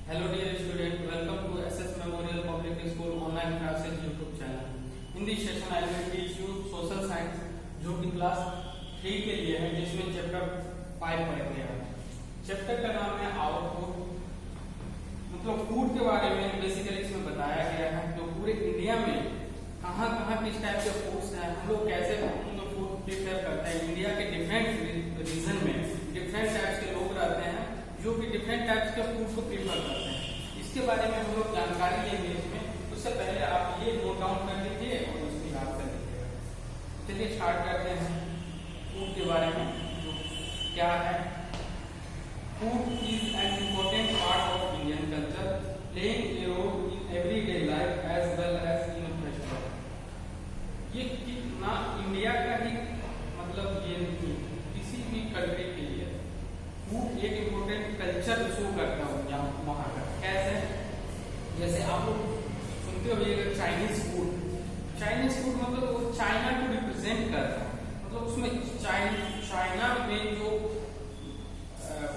Hello dear student, welcome to SS Memorial Public School online classes YouTube channel. In this session I will teach you social science जो कि class 3 के लिए है, जिसमें chapter 5 पढ़ेंगे हम। चैप्टर का नाम है आउटपुट, मतलब फूड के बारे में बेसिकली इसमें बताया गया है। तो पूरे इंडिया में कहाँ किस टाइप के फूड्स हैं, हम लोग कैसे फूड प्रिपेयर करते हैं। इंडिया के डिफरेंट रीजन में डिफरेंट टाइप्स के लोग रहते हैं जो कि डिफरेंट टाइप्स के फूड को प्रीफर करते हैं। इसके बारे में हम लोग जानकारी लेंगे इसमें। उससे पहले आप ये नोट डाउन कर लीजिए और उसकी बात कर लीजिएगा। चलिए स्टार्ट करते हैं फूड के बारे में। क्या है food? Is an important part of Indian culture, playing a role in everyday life as well as in festival. ये कितना इंडिया का ही मतलब ये नहीं, किसी भी कंट्री के लिए फूड एक इम्पोर्टेंट कल्चर शो करता हूँ यहाँ वहाँ का। कैसे? जैसे आप लोग सुनते हो चाइनीज फूड मतलब वो चाइना को रिप्रेजेंट करता है। मतलब उसमें चाइना में जो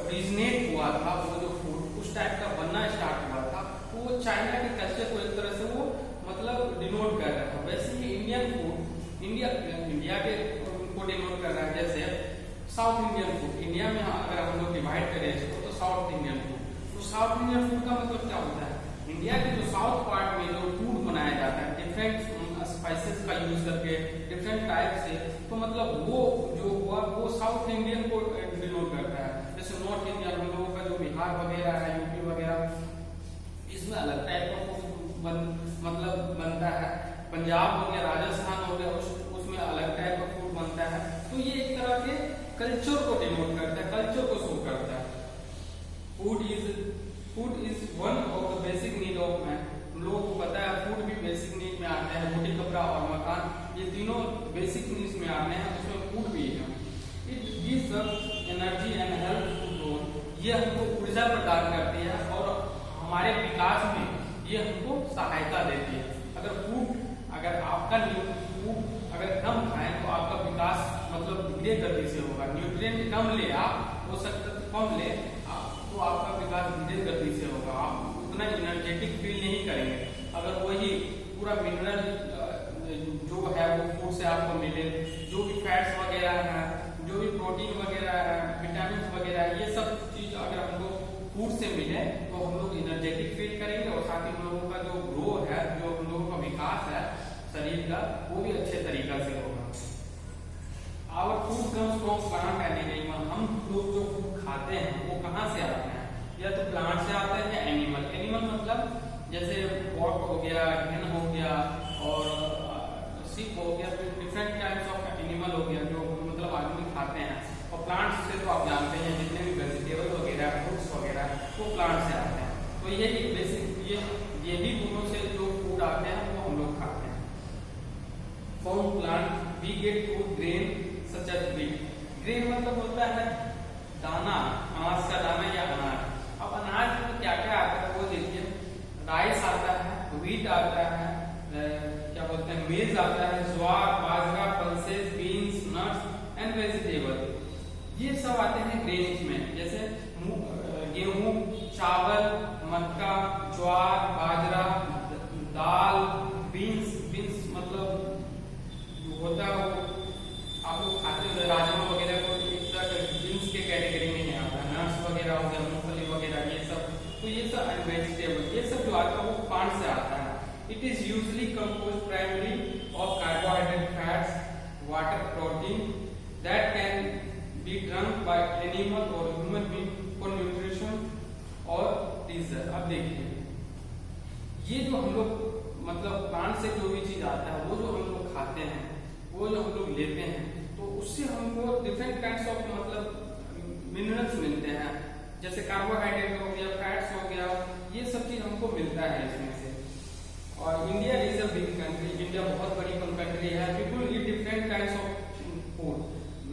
ओरिजिनेट हुआ था वो जो फूड उस टाइप का बनना स्टार्ट हुआ था, वो चाइना के कल्चर को एक तरह से वो मतलब डिनोट कर रहा था। वैसे ही इंडियन फूड इंडिया के उनको डिनोट कर रहा है। जैसे साउथ इंडियन फूड, इंडिया में अगर हम लोग डिवाइड करें इसको तो साउथ इंडियन फूड, तो साउथ इंडियन फूड का मतलब क्या होता है? इंडिया के जो साउथ पार्ट में जो फूड बनाया जाता है डिफरेंट स्पाइसेस का यूज करके डिफरेंट टाइप से, तो मतलब वो जो हुआ वो साउथ इंडियन को डिनोट करता है। जैसे नॉर्थ इंडिया हम लोगों का जो बिहार वगैरह है, यूपी वगैरह, इसमें अलग टाइप का मतलब बनता है। पंजाब हो गया, राजस्थान हो गया, उसमें अलग टाइप का फूड बनता है। तो ये एक तरह के कल्चर को डिनोट करता है, कल्चर को शो करता है। Food is one of the basic need of man. हम लोगों को पता है फूड भी बेसिक नीड में आते हैं। रोटी, कपड़ा और मकान, ये तीनों बेसिक नीड्स में आते हैं, उसमें फूड भी है। It gives us energy and health to grow. ये हमको ऊर्जा प्रदान करती है और हमारे विकास में ये हमको सहायता देती है। अगर आपका फूड अगर कम खाएं तो आपका विकास मतलब धीरे गति से होगा। न्यूट्रिएंट कम ले आप, हो सकता है कम ले आप, तो आपका विकास धीरे गति से होगा। आप उतना एनर्जेटिक फील नहीं करेंगे। अगर वही पूरा मिनरल जो है वो फूड से आपको मिले, जो भी फैट्स वगैरह है, जो भी प्रोटीन वगैरह है, विटामिन वगैरह, ये सब चीज अगर हमको फूड से मिले तो हम लोग एनर्जेटिक फील करेंगे और साथ ही हम लोगों का जो ग्रो है, जो हम लोगों का विकास है शरीर का, वो भी अच्छे तरीका से होगा। Our food comes from plant and animal. हम लोग जो फूड खाते हैं वो कहाँ से आते हैं? या तो प्लांट से आते हैं या एनिमल। एनिमल मतलब जैसे पॉट हो गया, हेन हो गया और शिप हो गया, डिफरेंट टाइप्स ऑफ एनिमल हो गया जो मतलब आदमी खाते हैं। और प्लांट से तो आप जानते हैं जितने भी वेजिटेबल वगैरह, फ्रूट्स वगैरह, वो प्लांट से आते हैं। तो यही बेसिक ये भी दोनों से जो फूड आते हैं वो हम लोग खाते हैं। From plant we get food grain such as wheat. Grain मतलब होता है दाना, अनाज का दाना या अनाज। अब अनाज में क्या क्या आता है वो देखिए। राइस आता है, व्हीट आता है, क्या बोलते हैं मेज आता है, jowar, bajra, pulses, beans, nuts and vegetable, ये सब आते हैं ग्रेन्स में। जैसे गेहूं, चावल, मक्का, ज्वार, बाजरा, दाल, बीन्स मतलब होता है आप लोग खाते हैं राजमा वगैरह को, बीन्स के कैटेगरी में नहीं आता है। नट्स वगैरह हो गया, मूंगफली वगैरह, ये सब, तो ये सब वेजिटेबल, ये सब जो आता है वो प्लांट से आता है। It is usually compose primary of carbohydrate, fats, water, protein that can be drunk by animal और ह्यूमन बीइंग फॉर न्यूट्रिशन और लीजर। अब देखिए ये जो हम लोग मतलब प्लांट से जो भी चीज आता है वो जो हम लोग खाते हैं, वो जो हम लोग लेते हैं, तो उससे हमको डिफरेंट काइंड्स ऑफ मतलब मिनरल्स मिलते हैं। जैसे कार्बोहाइड्रेट हो गया, फैट्स हो गया, ये सब चीज हमको मिलता है इसमें से। और India is a big country, India बहुत बड़ी कंट्री है। People eat different kinds of food.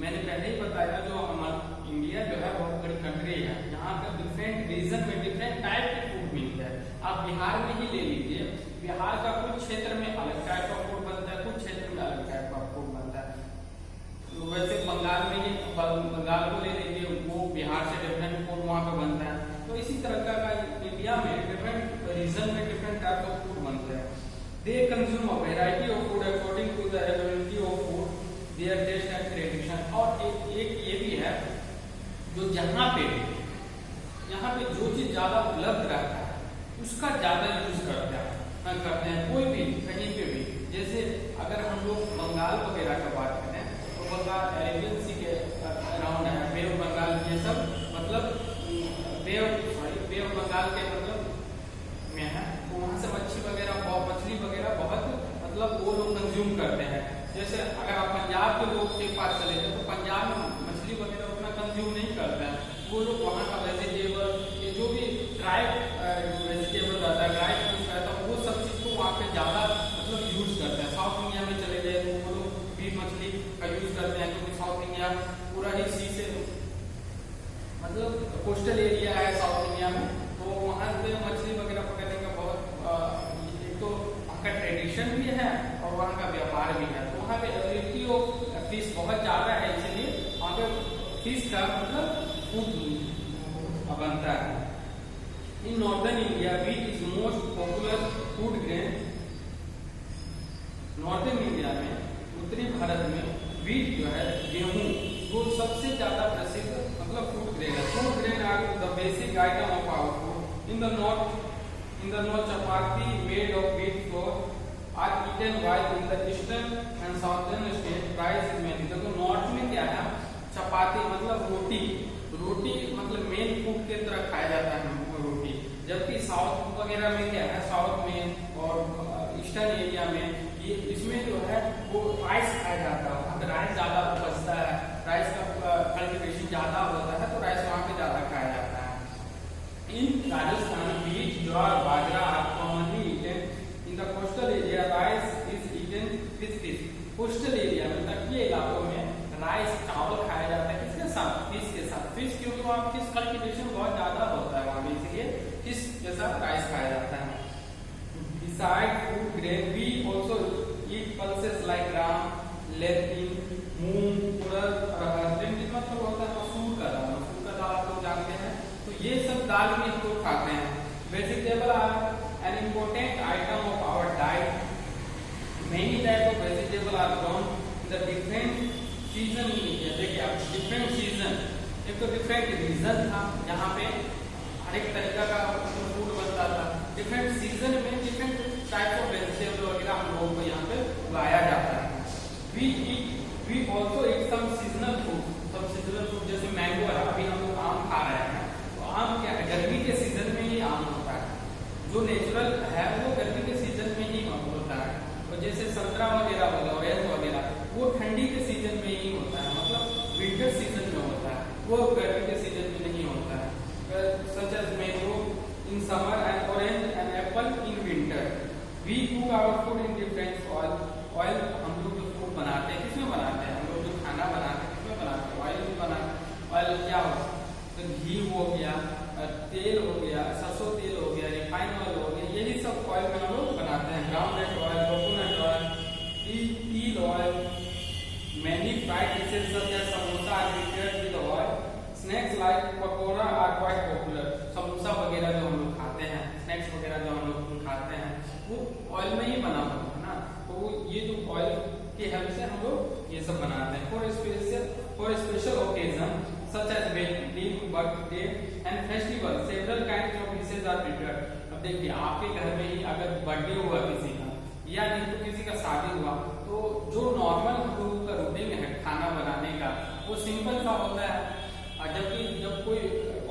मैंने पहले ही बताया जो हमारा इंडिया जो है बहुत बड़ी कंट्री है, यहाँ का डिफरेंट रीजन में डिफरेंट टाइप के फूड मिलता है। आप बिहार में ही ले लीजिए, बिहार का कुछ क्षेत्र में अलग टाइप का फूड बनता है, कुछ क्षेत्र में अलग टाइप का फूड बनता है। तो वैसे बंगाल को ले लीजिए, वो बिहार से डिफरेंट फूड वहाँ पे बनता है। तो इसी तरह का They consume a variety of food according to the availability of food, their taste and tradition. और एक ये भी है, जो यहाँ पे जो चीज ज्यादा उपलब्ध रहता है उसका ज्यादा यूज करते हैं कोई भी कहीं पे भी। जैसे अगर हम लोग बंगाल वगैरह की बात करें तो बंगाल अरेबियन सी के अराउंड है, बे ऑफ बंगाल, ये सब मतलब बे ऑफ बंगाल के मतलब में है, तो वहाँ से मच्छली वगैरह बहुत मतलब वो लोग कंज्यूम करते हैं। जैसे अगर आप पंजाब के लोग के पास चले जाए तो पंजाब में मछली वगैरह उतना कंज्यूम नहीं करते हैं, वो लोग वहाँ का वेजिटेबल, ये जो भी ड्राई वेजिटेबल रहता है, ड्राई फ्रूट रहता है, वो सब चीज़ को वहाँ पे ज़्यादा मतलब यूज करते हैं। साउथ इंडिया में चले गए तो वो लोग भी मछली का यूज करते हैं, क्योंकि साउथ इंडिया पूरा ही सी से मतलब कोस्टल एरिया है साउथ इंडिया में, तो वहाँ पे मछली वगैरह पकड़ने का बहुत एक तो वहाँ का ट्रेडिशन भी है और वहाँ का व्यापार भी है। तो वहाँ पे अवेलेबिलिटी ऑफ फिश बहुत ज़्यादा है, इसलिए वहाँ पे फिश का मतलब फूड बनता है। In northern India wheat is most popular food grain. Northern India में, उत्तरी भारत में व्हीट जो है, गेहूं, वो सबसे ज्यादा प्रसिद्ध मतलब फूड ग्रेन है। Food grain are the basic item of our food. In the north chapati made of wheat flour are eaten, while in the eastern and southern state rice is mainly। तो north में क्या है, चपाती मतलब रोटी मतलब main food के तरह खाया जाता है रोटी, जबकि साउथ वगैरह में क्या है, साउथ में और ईस्टर्न एरिया में ये इसमें जो है वो राइस खाया जाता है। वहाँ पे राइस ज्यादा उपजता है, राइस का कल्टीवेशन ज्यादा होता है, तो राइस वहाँ पे ज्यादा खाया जाता है। In Rajasthan wheat, jowar, bajra are commonly eaten in the coastal area. Rice is eaten with fish। Coastal area में, तटीय इलाकों में राइस चावल खाया जाता है, किसके साथ, फिश के साथ। फिश क्योंकि वहाँ फिश कल्टीवेशन बहुत ज्यादा होता है वहाँ पे, इसलिए फिश के साथ राइस खाया जाता है। Besides food grain, we also eat pulses like gram, lentil, moong, urad, arhar. lentil मतलब होता है मसूर का दाल आप लोग जानते हैं, तो ये सब दाल भी हम लोग खाते हैं। Vegetable are an important item of our diet. Many types of vegetable are grown in the different season in India। देखिए आप, different season, एक तो different region था जहाँ पे हर एक तरीका का फूड बनता था। different season में different type of vegetable वगैरह हम लोगों को यहाँ पे उगाया जाता है। We also eat some seasonal food। सब seasonal food जैसे मैंगो है, अभी हम लोग आम खा रहे हैं, तो आम क्या है, गर्मी के सीजन में ही आम होता है, जो नेचुरल है वो गर्मी के सीजन में ही होता है। और जैसे संतरा वगैरह हो गया, ऑरेंज वगैरह, वो ठंडी के सीजन में ही होता है, मतलब विंटर सीजन में होता है, वो गर्मी के सीजन में नहीं होता है। Such as mango in summer and orange and apple in winter. We cook our food in different oil. Oil हम लोग जो फूड बनाते हैं किसमें बनाते हैं, हम लोग जो खाना बनाते हैं किसमें बनाते हैं, ऑयल में बनाते हैं। ऑयल क्या होता है, तो घी हो गया, तेल हो गया, सरसों तेल हो गया, रिफाइन ऑयल हो गया, यही सब ऑयल में हम लोग बनाते हैं। Groundnut oil, coconut oil, eel oil. Many fried dishes such as samosa are prepared with oil. Snacks like pakora are quite popular. Samosa वगैरह जो हम लोग खाते हैं, स्नैक्स वगैरह जो हम लोग खाते हैं, वो ऑयल में ही बना होता है ना, तो ये जो ऑयल की हेल्प से हम लोग ये सब बनाते हैं। For special occasion such as wedding, birthday and festival, several kinds of dishes are prepared। अब देखिए आपके घर में ही अगर बर्थडे हुआ किसी का, या नहीं तो किसी का शादी हुआ, तो जो नॉर्मल हम लोगों का रूटीन है खाना बनाने का वो सिंपल सा होता है। जबकि जब कोई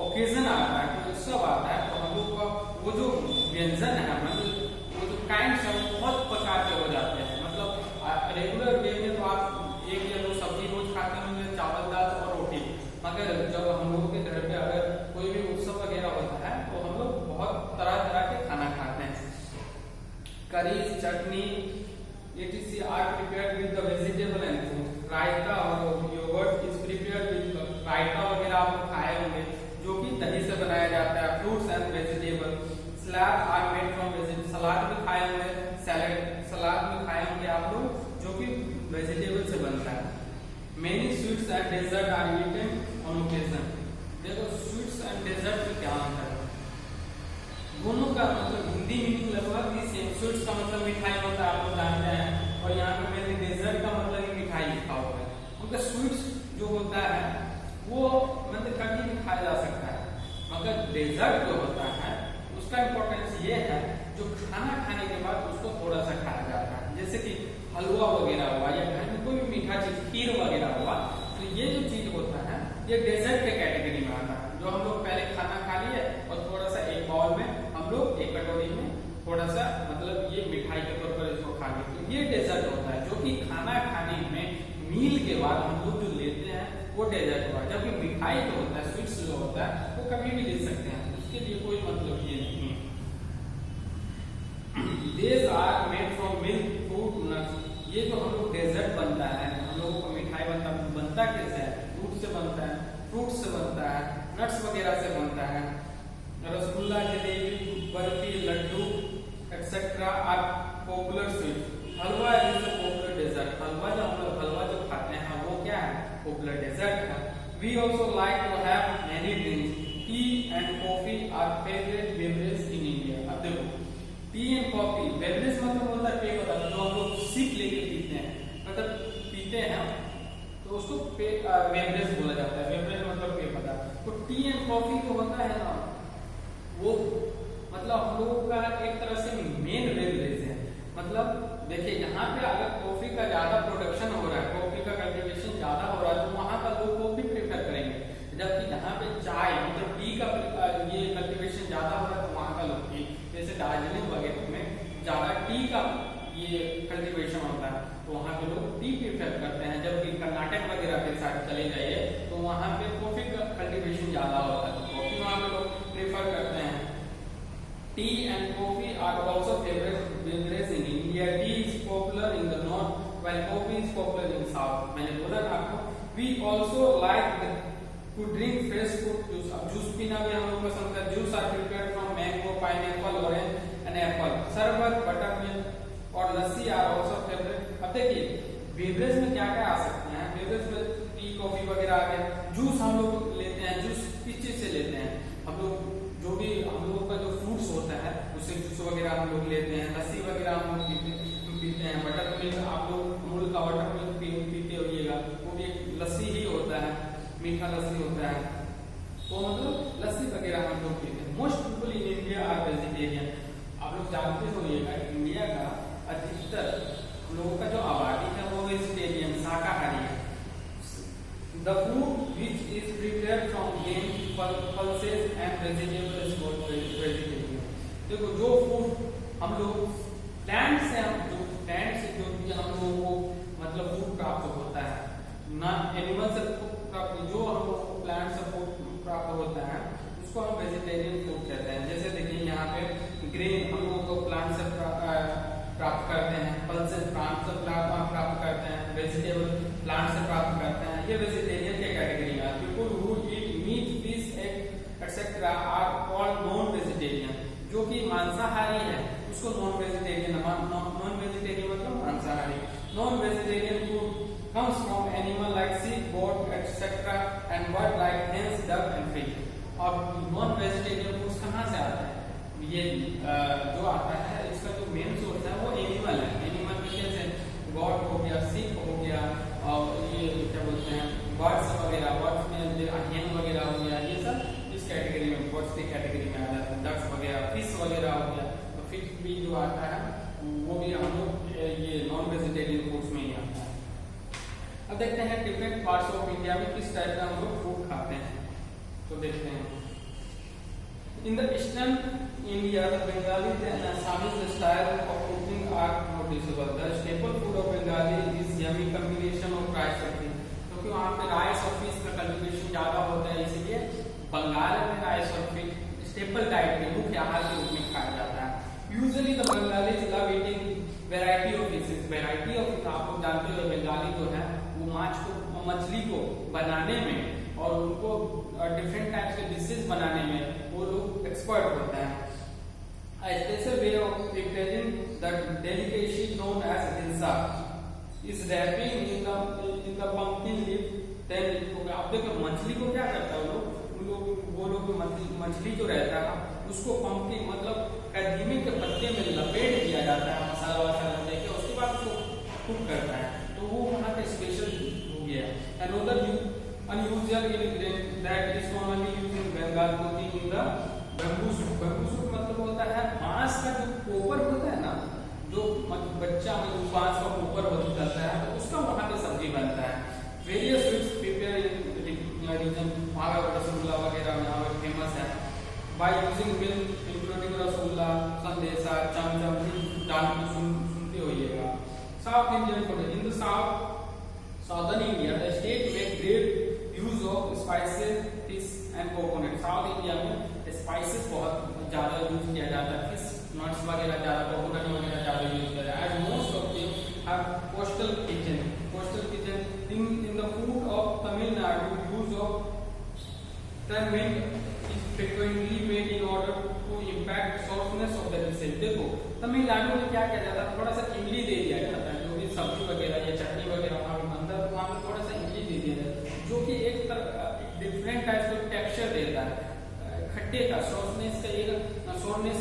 ओकेजन आता है, कोई उत्सव आता है, तो हम लोग का वो जो व्यंजन है, मतलब वो जो काइंड्स है बहुत प्रकार के हो जाते हैं। मतलब रेगुलर डे में तो आप एक या दो सब्जी रोज खाते होंगे, चावल दाल और रोटी, मगर जब हम लोग के घर पे अगर कोई भी उत्सव वगैरह होता है तो हम लोग बहुत तरह तरह के खाना खाते हैं। करी, चटनी, etc are prepared with the vegetable and fruit। रायता और योगर्ट इज प्रिपेयर्ड विद, रायता वगैरह आप खाए होंगे जो कि दही से बनाया जाता है। Fruits and vegetable. Salad are made from vegetable. Salad भी खाए होंगे, सलाद भी खाए होंगे आप लोग, जो कि वेजिटेबल से बनता है। Many sweets and dessert are eaten on occasion। देखो स्वीट्स एंड डेजर्ट में क्या अंतर है, दोनों का मतलब हिंदी मीनिंग लगभग भी सेम। स्वीट्स का मतलब मिठाई होता है, आप लोग जानते हैं, और यहाँ पे मेनली डेजर्ट का मतलब ही मिठाई लिखा हुआ है। उनका स्वीट्स जो होता है वो मतलब कभी भी खाया जा सकता है, मगर डेजर्ट जो होता है उसका इम्पोर्टेंस ये है जो खाना खाने के बाद उसको थोड़ा सा खाया जाता है, जैसे कि हलवा वगैरह हुआ या घर में कोई भी मीठा चीज, खीर वगैरह हुआ, तो ये जो चीज होता है ये डेजर्ट के कैटेगरी में आता है। जो हम लोग पहले खाना खा लिए और थोड़ा सा एक बाउल में हम लोग एक कटोरी में थोड़ा सा मतलब ये मिठाई के तौर पर इसको खा लिए, तो ये डेजर्ट होता है। जो कि खाना खाने में मील के बाद हम लोग जो लेते हैं वो डेजर्ट हुआ। जबकि मिठाई जो होता है, स्वीट्स जो होता है वो कभी भी ले सकते हैं, उसके लिए कोई मतलब ये नहीं है। These are made from milk, fruit, nuts। ये जो हम लोग डेजर्ट बनता है, हम लोगों को मिठाई बनता कैसे है? दूध से बनता है, फ्रूट से बनता है, नट्स वगैरह से बनता है। Rasgulla, jalebi, barfi, laddu etcetera are popular sweet. Halwa is a popular dessert. Halwa जो हम लोग हलवा जो खाते हैं वो क्या है? पॉपुलर डेजर्ट है। We also like to have many drinks. Tea and coffee are favorite beverage in India। अब देखो, टी एंड कॉफी, बेवरेज मतलब होता है पेय पदार्थ जो हम लोग सिप लेके पीते हैं, मतलब पीते हैं तो उसको बेवरेज बोला जाता है। बेवरेज मतलब पेय पदार्थ। तो टी एंड कॉफी जो होता है ना वो मतलब हम लोगों का एक तरह से मेन बेवरेज है। मतलब देखिए यहाँ पे अगर कॉफी का ज्यादा प्रोडक्शन हो रहा है, कॉफी का कल्टीवेशन ज्यादा हो रहा है, तो वहां का लोग कॉफी प्रेफर करेंगे। जबकि यहाँ पे चाय मतलब टी का ये कल्टीवेशन ज्यादा हो रहा है, तो वहां का लोग टी, जैसे दार्जिलिंग वगैरह में ज्यादा टी का ये कल्टीवेशन होता है, तो वहाँ पे लोग टी प्रेफर करते हैं। जबकि कर्नाटक वगैरह के साथ चले जाइए तो वहाँ पे कॉफी का कल्टीवेशन ज्यादा होता है, तो कॉफी वहाँ पे लोग प्रेफर करते हैं। Tea and coffee are also favourite beverage in India. Tea is popular in the north while coffee is popular in south. मैंने बोला ना आपको, we also like to drink fresh fruit juice. अब जूस पीना भी हम लोग पसंद है। Juice are prepared from mango, pineapple, orange and apple. Sharbat, butter milk और लस्सी आर आल्सो फेवरेट। अब देखिए बेवरेज में क्या क्या आ सकते हैं। बेवरेज में टी, कॉफी वगैरह आ गए। जूस हम लोग लेते हैं, जूस किस चीज से लेते हैं? हम लोग जो भी हम लोगों का जो फ्रूट्स होता है उससे जूस वगैरह हम लोग लेते हैं। लस्सी वगैरह हम लोग पीते हैं। बटर मिल्क, आप लोग अमूल का बटर मिल्क पीते होइएगा, वो भी एक लस्सी ही होता है, मीठा लस्सी होता है, तो मतलब लस्सी वगैरह हम लोग पीते हैं। Most people in India are vegetarian. आप लोग जानते होइएगा इंडिया का अधिकतर लोगों का जो आबादी है वो वेजिटेरियन, शाकाहारी है। The food which is prepared from grain, pulses and vegetables is called vegetarian। देखो जो फूड हम लोग प्लांट से जो भी हम लोगों को मतलब फूड प्राप्त होता है, ना एनिमल से प्राप्त, जो हम लोग को प्लांट से फूड प्राप्त होता है उसको हम वेजिटेरियन फूड कहते हैं। जैसे देखिए यहाँ पे ग्रेन हम लोगों को प्लांट से प्राप्त करते हैं, पल्सेस प्लांट से प्राप्त करते हैं, वेजिटेबल प्लांट से प्राप्त करते हैं, ये वेजिटेरियन के कैटेगरी में। People who eat meat, fish, egg etcetera are called non vegetarian. जो कि मांसाहारी है उसको नॉन वेजिटेरियन, नॉन वेजिटेरियन मतलब मांसाहारी। Non vegetarian food comes from animal like sheep, goat, etc. and bird like hens, duck and pig। और non vegetarian foods कहाँ से आते हैं? ये जो आता है इसका जो मेन सोर्स है वो एनिमल है। एनिमल में जैसे गॉट हो गया, सीप हो गया, और ये क्या बोलते हैं बर्ड्स वगैरह, बर्ड्स में हेन वगैरह हो गया, ये सब इस कैटेगरी में, बर्ड्स की कैटेगरी में आ जाता है। डक्स वगैरह, फिश वगैरह हो गया, तो फिश भी जो आता है वो भी हम लोग ये नॉन वेजिटेरियन फूड्स में ही आता है। अब देखते हैं डिफरेंट पार्ट्स ऑफ इंडिया में किस टाइप का हम लोग फूड खाते हैं, तो देखते हैं। In the eastern India, the Bengali and Assamese style of cooking are noticeable. The staple food of Bengali is yummy combination of rice and fish। क्योंकि वहाँ पे राइस और फिश का कल्टीवेशन ज्यादा होता है, इसलिए बंगाल में राइस और फिश स्टेपल डाइट के मुख्य आहार के रूप में खाया जाता है। Usually the Bengalis love eating variety of fishes. Variety of, आप लोग जानते हो बंगाली जो है वो मछली को बनाने में और उनको डिफरेंट टाइप्स के डिशेस बनाने में वो लोग एक्सपर्ट होते हैं। A special way of preparing the delicacy known as hilsa is wrapping in the pumpkin leaf। then आप देखो मछली को क्या करता है वो लोग मछली जो रहता है उसको पंपकिन मतलब कदीमे के पत्ते में लपेट दिया जाता है मसाला वसाला देके, उसके बाद उसको कुक करता है, तो वो वहाँ का स्पेशल हो गया। Another unusual ingredient that is commonly used in Bengal cooking in the bamboo shoot। bamboo shoot मतलब होता है बांस का जो कोपर होता है ना, जो मतलब बच्चा में बांस का कोपर होता है, तो उसका वहाँ पे सब्जी बनता है। Various sweets prepare in region, वहाँ का रसगुल्ला वगैरह यहाँ पे फेमस है। By using milk including rasgulla, sandesha, chamcham, दाल सुनते होइएगा। South Indian food in the southern India the state में great use of spices, fish and coconut. South India में स्पाइसेस बहुत ज्यादा यूज किया जाता है, फिश, नट्स वगैरह ज्यादा, कोकोनट वगैरह ज्यादा यूज किया जाता है। And most of them have coastal kitchen in the food of Tamil Nadu use of turmeric is frequently made in order to impact softness of the dish। देखो तमिलनाडु में क्या किया जाता है, थोड़ा सा इमली दे दिया जाता है, जो भी सब्जी वगैरह या चटनी वगैरह वहाँ पे बनता है, तो वहाँ पे थोड़ा सा इमली दे दिया जाता है, जो कि एक डिफरेंट टाइप का टेक्सचर देता है, खट्टे का सोरनेस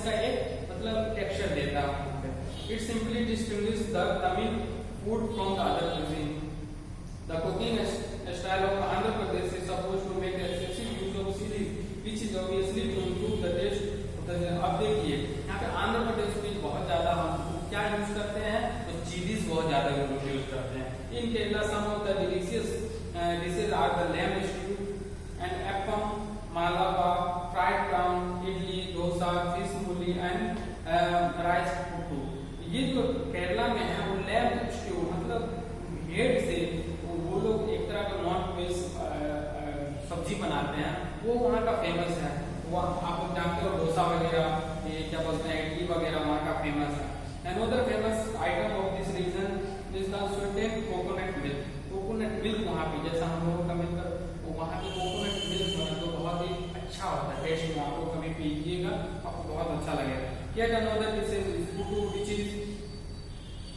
का एक मतलब टेक्सचर देता है। It simply distinguish the Tamil food from the other cuisine। The cooking style of Andhra Pradesh is supposed to make excessive use of chili, which is obviously to improve the taste of the। अब देखिए यहाँ पे आंध्र प्रदेश में बहुत ज्यादा हम क्या use करते हैं, तो चिलीज बहुत ज्यादा यूज करते हैं। In Kerala some of the delicious dishes are the lamb stew and appam, Malabar, fried prawn, idli, dosa, fish molee and rice puttu. ये जो केरला में है वो लैम स्ट्यू मतलब भेड़ से वो लोग एक तरह का नॉन वेज सब्जी बनाते हैं, वो वहाँ का फेमस है। वो आप लोग जानते हो डोसा वगैरह, ये क्या बोलते हैं, इडली वगैरह वहाँ का फेमस है। Another famous item of this region is the sweeted coconut milk. Coconut milk वहाँ पे जैसा हम लोगों का मिलकर, तो वहाँ पे कोकोनट मिल्क बना तो बहुत ही अच्छा होता है, टेस्ट में आप लोग कभी पीजिएगा आपको बहुत अच्छा लगेगा। Yet another dish is putu, which is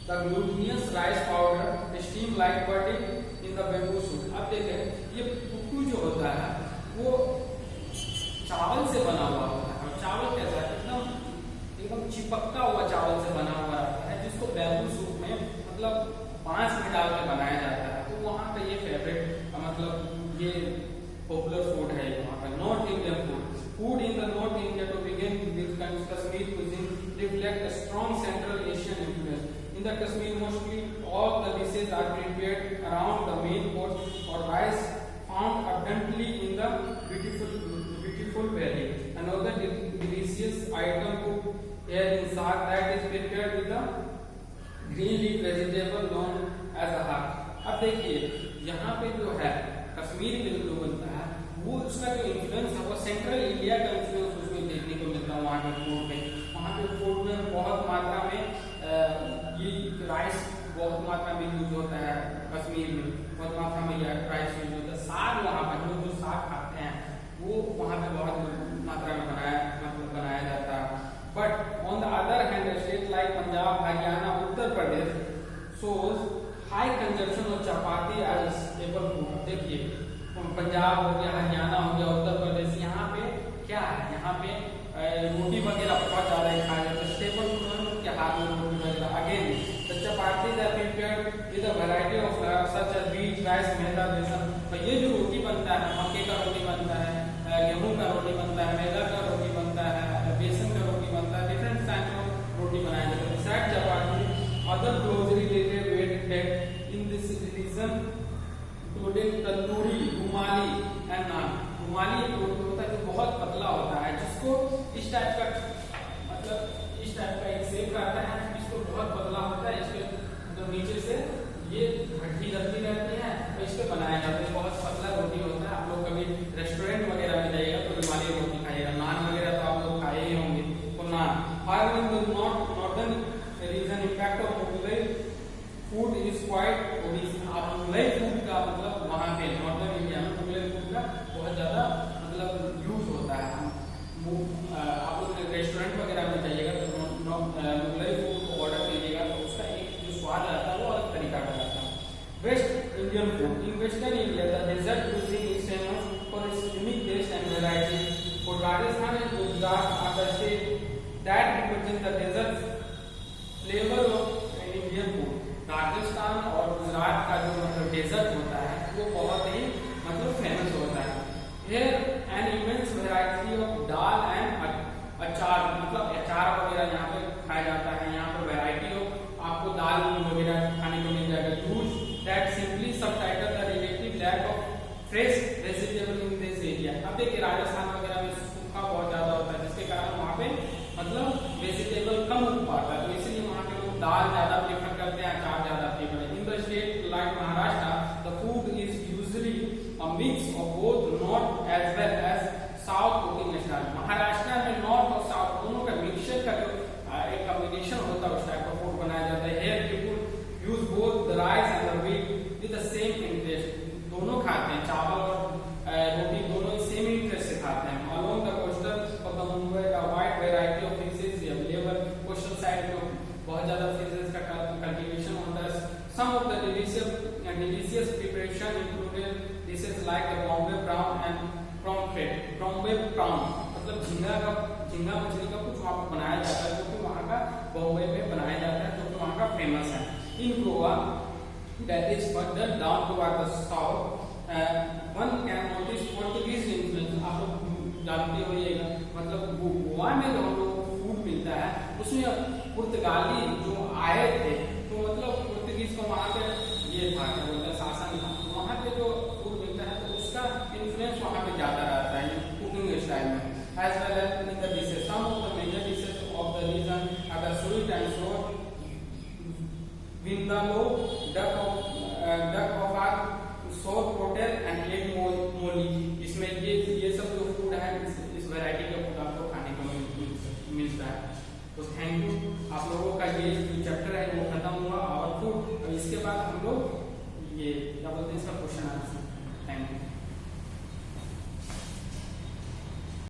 the glutinous rice powder steamed like butter in the bamboo shoot। अब देखें ये पुट्टू जो होता है वो चावल से बना हुआ होता है, और चावल कैसा है, एकदम चिपका हुआ चावल से बना हुआ रहता है, जिसको बैम्बू सूट में मतलब बांस में डाल के बनाया जाता है। तो वहाँ का ये फेवरेट मतलब ये पॉपुलर फूड है वहाँ का। North Indian food in the north India to begin with Kashmir cuisine reflect a strong Central Asian influence। In the Kashmir, mostly all the dishes are prepared around the main course or rice found abundantly in the beautiful valley। Another delicious item cooked here in saag that is prepared with the green leaf vegetable known as a hak। अब देखिए यहाँ पे जो है कश्मीर में जो बनता है वो उसका जो इन्फ्लुएंस है वो सेंट्रल इंडिया का इन्फ्लुएंस उसमें देखने को मिलता है। वहाँ के फूड में, वहाँ के फूड में बहुत मात्रा में ये राइस बहुत मात्रा में यूज होता है, कश्मीर में बहुत मात्रा में राइस यूज होता है। साग वहाँ पर लोग जो साग खाते हैं वो वहाँ पे बहुत मात्रा में बनाया जाता है। But on the other hand state like Punjab, Haryana, Uttar Pradesh shows high consumption of chapati as staple food। देखिए पंजाब हो गया, हरियाणा हो गया, उत्तर प्रदेश, यहाँ पे क्या है, यहाँ पे रोटी वगैरह बहुत ज्यादा खाया जाता है। स्टेपल फूड के हाथ में रोटी वगैरह। Again the chapatis are prepared with a variety of flour such as wheat, rice, maida, besan. तो ये जो रोटी बनता है, मक्के का रोटी बनता है, गेहूं का रोटी बनता है, मैदा का रोटी बनता है, बेसन का रोटी बनता है, डिफरेंट टाइप ऑफ रोटी बनाया जाता है। Beside chapati other closely related wheat in this region including tandoori, rumali and naan. Rumali एक रोटी होता है जो बहुत पतला होता है, जिसको इस टाइप का मतलब इस टाइप का एक शेप आता है, इसको बहुत पतला होता है, इसके मतलब नीचे से ये भट्टी लगती रहती है, तो इस पे बनाया जाता है। बहुत पतला रोटी होता है। आप लोग कभी रेस्टोरेंट वगैरह में जाइएगा तो रुमाली रोटी खाइएगा। नान वगैरह तो आप लोग खाए ही होंगे, तो नान। However, in the northern region, impact of Mughlai food is quite obvious। आप मुगलई फूड का मतलब वहाँ पे नॉर्दर्न इंडिया में मुगलई फूड का बहुत ज्यादा मतलब यूज होता है। आप लोग रेस्टोरेंट वगैरह में जाइएगा तो मुगलई फूड को ऑर्डर कीजिएगा तो उसका एक जो स्वाद आता है वो अलग तरीका का आता है। West Indian food in western India the desert cuisine is famous for its unique taste and variety। For Rajasthan and Gujarat are the side में बहुत ज्यादा फिशेस का कल्टीवेशन होता है। Some of the delicious preparation included dishes like the Bombay prawn and pomfret. Bombay prawn मतलब झींगा मछली का कुछ वहाँ पर बनाया जाता है, जो कि वहाँ का बॉम्बे में बनाया जाता है, जो कि वहाँ का फेमस है। इन Goa that is further down toward the south, one can notice Portuguese influence। आप लोग जानते होइएगा, मतलब गोवा में जो हम लोग को फूड मिलता है उसमें पुर्तगाली जो आए थे, तो मतलब पुर्तगीज का वहाँ पे ये था, क्या बोलते हैं, शासन था, वहाँ पे जो फूड मिलता है तो उसका इन्फ्लुएंस वहाँ पे ज्यादा रहता है कुकिंग स्टाइल में। As well as in the dishes, some of the major dishes of the region are the sweet and sour vindaloo, duck of our sour potel and egg moli। इसमें ये सब जो फूड है, इस variety का food आपको खाने को मिलता है। तो थैंक यू, आप लोगों का ये जो चैप्टर है वो खत्म हुआ और फूड। इसके बाद हम लोग ये क्या बोलते हैं, इसका क्वेश्चन आंसर। Thank you.